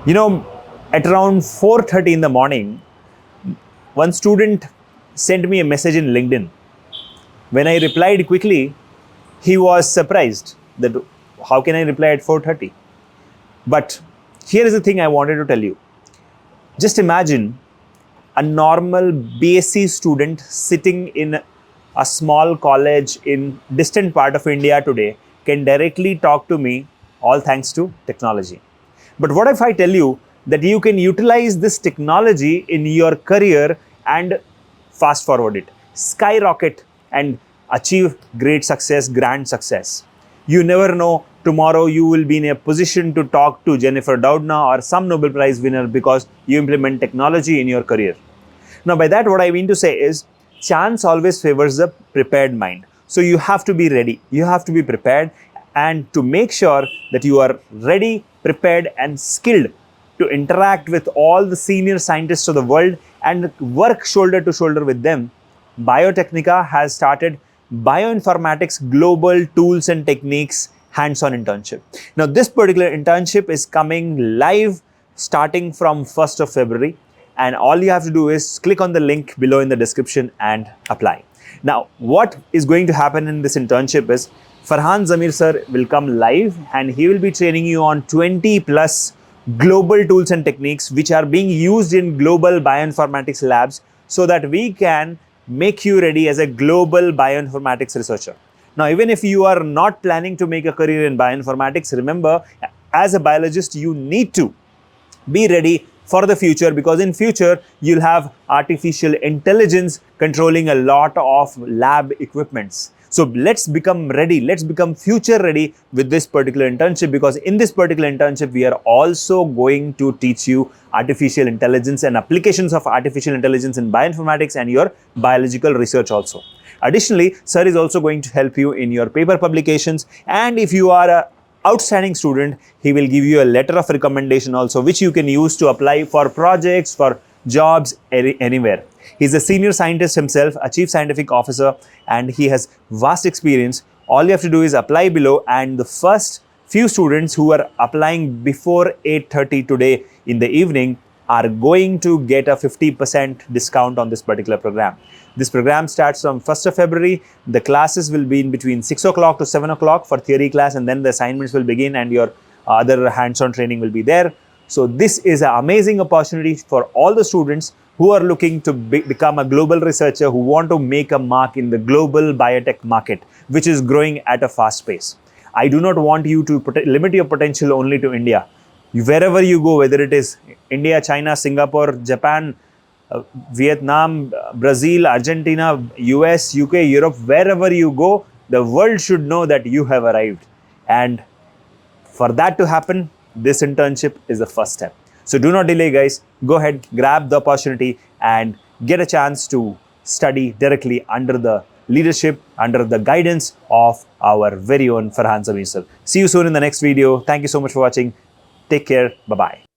You know, at around 4:30 in the morning, one student sent me a message in LinkedIn. When I replied quickly, he was surprised that how can I reply at 4:30? But here is the thing I wanted to tell you. Just imagine a normal BSc student sitting in a small college in distant part of India today can directly talk to me, all thanks to technology. But what if I tell you that you can utilize this technology in your career and fast forward it, skyrocket and achieve great success, grand success? You never know, tomorrow you will be in a position to talk to Jennifer Doudna or some Nobel Prize winner because you implement technology in your career. Now, by that, what I mean to say is chance always favors the prepared mind. So you have to be ready. You have to be prepared, and to make sure that you are ready, prepared, and skilled to interact with all the senior scientists of the world and work shoulder to shoulder with them, Biotechnica has started Bioinformatics Global Tools and Techniques hands-on internship. Now, this particular internship is coming live starting from 1st of February, and all you have to do is click on the link below in the description and apply. Now, what is going to happen in this internship is Farhan Zamir sir will come live and he will be training you on 20 plus global tools and techniques which are being used in global bioinformatics labs so that we can make you ready as a global bioinformatics researcher. Now, even if you are not planning to make a career in bioinformatics, remember, as a biologist, you need to be ready for the future, because in future you'll have artificial intelligence controlling a lot of lab equipments. So let's become ready, let's become future ready with this particular internship, because in this particular internship we are also going to teach you artificial intelligence and applications of artificial intelligence in bioinformatics and your biological research also. Additionally, sir is also going to help you in your paper publications, and if you are a outstanding student, he will give you a letter of recommendation also, which you can use to apply for projects, for jobs anywhere. He's a senior scientist himself, a chief scientific officer, and he has vast experience. All you have to do is apply below, and the first few students who are applying before 8:30 today in the evening are going to get a 50% discount on this particular program. This program starts from 1st of February. The classes will be in between 6 o'clock to 7 o'clock for theory class, and then the assignments will begin and your other hands-on training will be there. So this is an amazing opportunity for all the students who are looking to become a global researcher, who want to make a mark in the global biotech market, which is growing at a fast pace. I do not want you to limit your potential only to India. Wherever you go, whether it is India, China, Singapore, Japan, Vietnam, Brazil, Argentina, US, UK, Europe, wherever you go, the world should know that you have arrived. And for that to happen, this internship is the first step. So do not delay, guys. Go ahead, grab the opportunity and get a chance to study directly under the leadership, under the guidance of our very own Farhan Zamir sir. See you soon in the next video. Thank you so much for watching. Take care. Bye-bye.